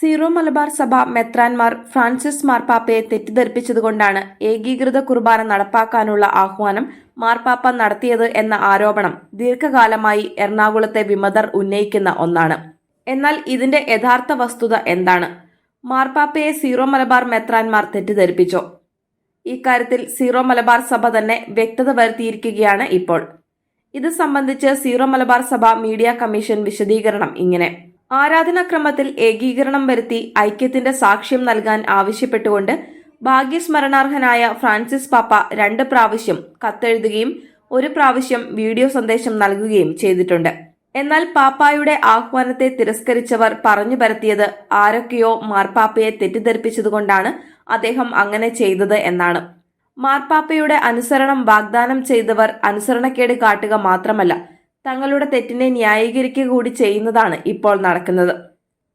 Zero Malabar സഭ മെത്രാൻമാർ Francis മാർപ്പാപ്പയെ തെറ്റിദ്ധരിപ്പിച്ചതുകൊണ്ടാണ് ഏകീകൃത കുർബാന നടപ്പാക്കാനുള്ള ആഹ്വാനം മാർപ്പാപ്പ നടത്തിയത് എന്ന ആരോപണം ദീർഘകാലമായി എറണാകുളത്തെ വിമതർ ഉന്നയിക്കുന്ന ഒന്നാണ്. എന്നാൽ ഇതിന്റെ യഥാർത്ഥ വസ്തുത എന്താണ്? മാർപ്പാപ്പയെ സീറോ മലബാർ മെത്രാൻമാർ തെറ്റിദ്ധരിപ്പിച്ചോ? ഇക്കാര്യത്തിൽ സീറോ മലബാർ സഭ തന്നെ വ്യക്തത വരുത്തിയിരിക്കുകയാണ് ഇപ്പോൾ. ഇത് സംബന്ധിച്ച് സീറോ മലബാർ സഭ മീഡിയ കമ്മീഷൻ വിശദീകരണം ഇങ്ങനെ: ആരാധനാക്രമത്തിൽ ഏകീകരണം വരുത്തി ഐക്യത്തിന്റെ സാക്ഷ്യം നൽകാൻ ആവശ്യപ്പെട്ടുകൊണ്ട് ഭാഗ്യസ്മരണാർഹനായ ഫ്രാൻസിസ് പാപ്പ 2 പ്രാവശ്യം കത്തെഴുതുകയും 1 പ്രാവശ്യം വീഡിയോ സന്ദേശം നൽകുകയും ചെയ്തിട്ടുണ്ട്. എന്നാൽ പാപ്പായുടെ ആഹ്വാനത്തെ തിരസ്കരിച്ചവർ പറഞ്ഞു പരത്തിയത് ആരൊക്കെയോ മാർപ്പാപ്പയെ തെറ്റിദ്ധരിപ്പിച്ചതുകൊണ്ടാണ് അദ്ദേഹം അങ്ങനെ ചെയ്തത് എന്നാണ്. മാർപ്പാപ്പയുടെ അനുസരണം വാഗ്ദാനം ചെയ്തവർ അനുസരണക്കേട് കാട്ടുക മാത്രമല്ല, തങ്ങളുടെ തെറ്റിനെ ന്യായീകരിക്കുക കൂടി ചെയ്യുന്നതാണ് ഇപ്പോൾ നടക്കുന്നത്.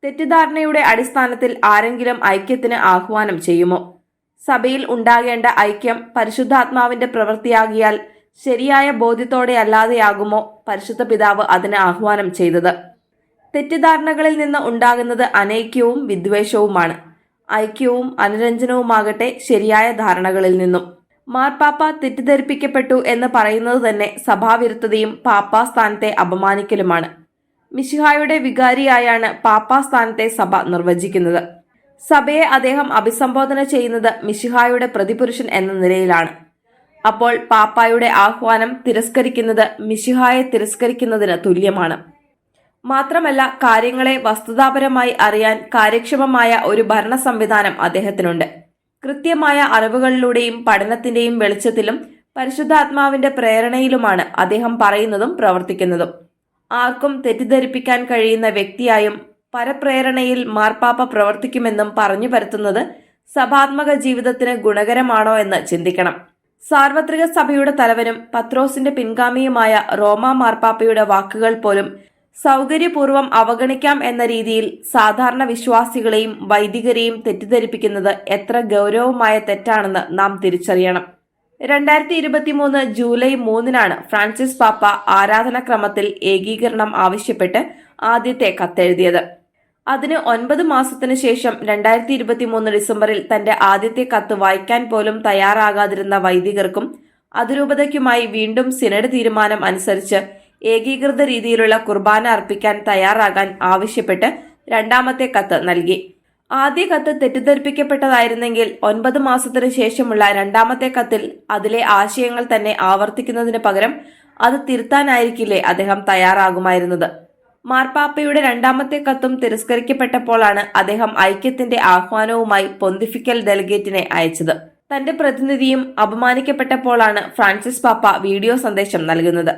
തെറ്റിദ്ധാരണയുടെ അടിസ്ഥാനത്തിൽ ആരെങ്കിലും ഐക്യത്തിന് ആഹ്വാനം ചെയ്യുമോ? സഭയിൽ ഉണ്ടാകേണ്ട ഐക്യം പരിശുദ്ധാത്മാവിന്റെ പ്രവൃത്തിയാകിയാൽ ശരിയായ ബോധ്യത്തോടെയല്ലാതെയാകുമോ പരിശുദ്ധ പിതാവ് അതിന് ആഹ്വാനം ചെയ്തത്? തെറ്റിദ്ധാരണകളിൽ നിന്ന് ഉണ്ടാകുന്നത് അനൈക്യവും വിദ്വേഷവുമാണ്. ഐക്യവും അനുരഞ്ജനവുമാകട്ടെ ശരിയായ ധാരണകളിൽ നിന്നും. മാർപ്പാപ്പ തെറ്റിദ്ധരിപ്പിക്കപ്പെട്ടു എന്ന് പറയുന്നത് തന്നെ സഭാവിരുദ്ധതയും പാപ്പാ സ്ഥാനത്തെ അപമാനിക്കലുമാണ്. മിശിഹായുടെ വികാരിയായാണ് പാപ്പാ സ്ഥാനത്തെ സഭ നിർവചിക്കുന്നത്. സഭയെ അദ്ദേഹം അഭിസംബോധന ചെയ്യുന്നത് മിശിഹായുടെ പ്രതിപുരുഷൻ എന്ന നിലയിലാണ്. അപ്പോൾ പാപ്പായുടെ ആഹ്വാനം തിരസ്കരിക്കുന്നത് മിശിഹായെ തിരസ്കരിക്കുന്നതിന് തുല്യമാണ്. മാത്രമല്ല, കാര്യങ്ങളെ വസ്തുതാപരമായി അറിയാൻ കാര്യക്ഷമമായ ഒരു ഭരണ സംവിധാനം അദ്ദേഹത്തിനുണ്ട്. കൃത്യമായ അറിവുകളിലൂടെയും പഠനത്തിന്റെയും വെളിച്ചത്തിലും പരിശുദ്ധാത്മാവിന്റെ പ്രേരണയിലുമാണ് അദ്ദേഹം പറയുന്നതും പ്രവർത്തിക്കുന്നതും. ആർക്കും തെറ്റിദ്ധരിപ്പിക്കാൻ കഴിയുന്ന വ്യക്തിയായും പരപ്രേരണയിൽ മാർപ്പാപ്പ പ്രവർത്തിക്കുമെന്നും പറഞ്ഞു പരത്തുന്നത് സഭാത്മക ജീവിതത്തിന് ഗുണകരമാണോ എന്ന് ചിന്തിക്കണം. സാർവത്രിക സഭയുടെ തലവനും പത്രോസിന്റെ പിൻഗാമിയുമായ റോമാ മാർപ്പാപ്പയുടെ വാക്കുകൾ പോലും സൗകര്യപൂർവ്വം അവഗണിക്കാം എന്ന രീതിയിൽ സാധാരണ വിശ്വാസികളെയും വൈദികരെയും തെറ്റിദ്ധരിപ്പിക്കുന്നത് എത്ര ഗൗരവമായ തെറ്റാണെന്ന് നാം തിരിച്ചറിയണം. 2023 ജൂലൈ 3 ഫ്രാൻസിസ് പാപ്പ ആരാധനാക്രമത്തിൽ ഏകീകരണം ആവശ്യപ്പെട്ട് ആദ്യത്തെ കത്തെഴുതിയത്. അതിന് 9 മാസത്തിനു ശേഷം 2023 ഡിസംബറിൽ തന്റെ ആദ്യത്തെ കത്ത് വായിക്കാൻ പോലും തയ്യാറാകാതിരുന്ന വൈദികർക്കും അതിരൂപതയ്ക്കുമായി വീണ്ടും സിനഡ് തീരുമാനം അനുസരിച്ച് ഏകീകൃത രീതിയിലുള്ള കുർബാന അർപ്പിക്കാൻ തയ്യാറാകാൻ ആവശ്യപ്പെട്ട് 2ാമത്തെ കത്ത് നൽകി. ആദ്യ കത്ത് തെറ്റിദ്ധരിപ്പിക്കപ്പെട്ടതായിരുന്നെങ്കിൽ 9 മാസത്തിനു ശേഷമുള്ള 2ാമത്തെ കത്തിൽ അതിലെ ആശയങ്ങൾ തന്നെ ആവർത്തിക്കുന്നതിന് പകരം അത് തിരുത്താനായിരിക്കില്ലേ അദ്ദേഹം തയ്യാറാകുമായിരുന്നത്. മാർപ്പാപ്പയുടെ 2ാമത്തെ കത്തും തിരസ്കരിക്കപ്പെട്ടപ്പോഴാണ് അദ്ദേഹം ഐക്യത്തിന്റെ ആഹ്വാനവുമായി പൊന്തിഫിക്കൽ ഡെലിഗേറ്റിനെ അയച്ചത്. തന്റെ പ്രതിനിധിയും അപമാനിക്കപ്പെട്ടപ്പോഴാണ് ഫ്രാൻസിസ് പാപ്പ വീഡിയോ സന്ദേശം നൽകുന്നത്.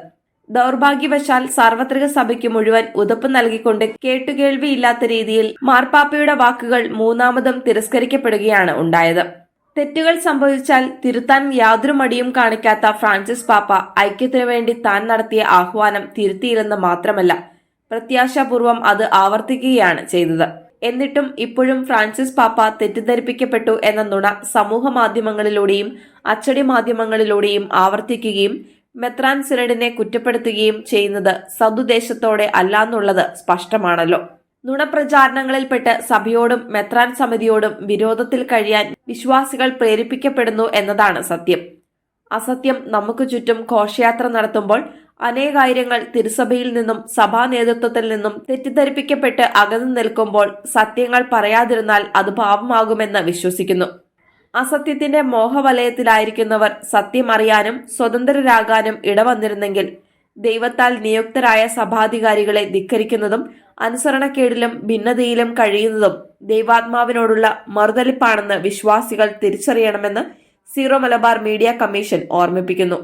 ദൗർഭാഗ്യവശാൽ സാർവത്രിക സഭയ്ക്ക് മുഴുവൻ ഉതപ്പ് നൽകിക്കൊണ്ട് കേട്ടുകേൾവിയില്ലാത്ത രീതിയിൽ മാർപ്പാപ്പയുടെ വാക്കുകൾ 3ാമതും തിരസ്കരിക്കപ്പെടുകയാണ് ഉണ്ടായത്. തെറ്റുകൾ സംഭവിച്ചാൽ തിരുത്താൻ യാതൊരു മടിയും കാണിക്കാത്ത ഫ്രാൻസിസ് പാപ്പ ഐക്യത്തിനു വേണ്ടി താൻ നടത്തിയ ആഹ്വാനം തിരുത്തിയില്ലെന്ന് മാത്രമല്ല, പ്രത്യാശാപൂർവം അത് ആവർത്തിക്കുകയാണ് ചെയ്തത്. എന്നിട്ടും ഇപ്പോഴും ഫ്രാൻസിസ് പാപ്പ തെറ്റിദ്ധരിപ്പിക്കപ്പെട്ടു എന്ന നുണ സമൂഹ മാധ്യമങ്ങളിലൂടെയും അച്ചടി മാധ്യമങ്ങളിലൂടെയും ആവർത്തിക്കുകയും മെത്രാൻ സിനഡിനെ കുറ്റപ്പെടുത്തുകയും ചെയ്യുന്നത് സദുദ്ദേശത്തോടെ അല്ലാന്നുള്ളത് സ്പഷ്ടമാണല്ലോ. നുണപ്രചാരണങ്ങളിൽപ്പെട്ട് സഭയോടും മെത്രാൻ സമിതിയോടും വിരോധത്തിൽ കഴിയാൻ വിശ്വാസികൾ പ്രേരിപ്പിക്കപ്പെടുന്നു എന്നതാണ് സത്യം. അസത്യം നമുക്ക് ചുറ്റും ഘോഷയാത്ര നടത്തുമ്പോൾ അനേകായിരങ്ങൾ തിരുസഭയിൽ നിന്നും സഭാ നേതൃത്വത്തിൽ നിന്നും തെറ്റിദ്ധരിപ്പിക്കപ്പെട്ട് അകന്നു നിൽക്കുമ്പോൾ സത്യങ്ങൾ പറയാതിരുന്നാൽ അത് പാപമാകുമെന്ന് വിശ്വസിക്കുന്നു. അസത്യത്തിന്റെ മോഹവലയത്തിലായിരിക്കുന്നവർ സത്യം അറിയാനും സ്വതന്ത്രരാകാനും ഇടവന്നിരുന്നെങ്കിൽ ദൈവത്താൽ നിയുക്തരായ സഭാധികാരികളെ ധിക്കരിക്കുന്നതും അനുസരണക്കേടിലും ഭിന്നതയിലും കഴിയുന്നതും ദൈവാത്മാവിനോടുള്ള മറുതലിപ്പാണെന്ന് വിശ്വാസികൾ തിരിച്ചറിയണമെന്ന് സീറോ മലബാർ മീഡിയ കമ്മീഷൻ ഓർമ്മിപ്പിക്കുന്നു.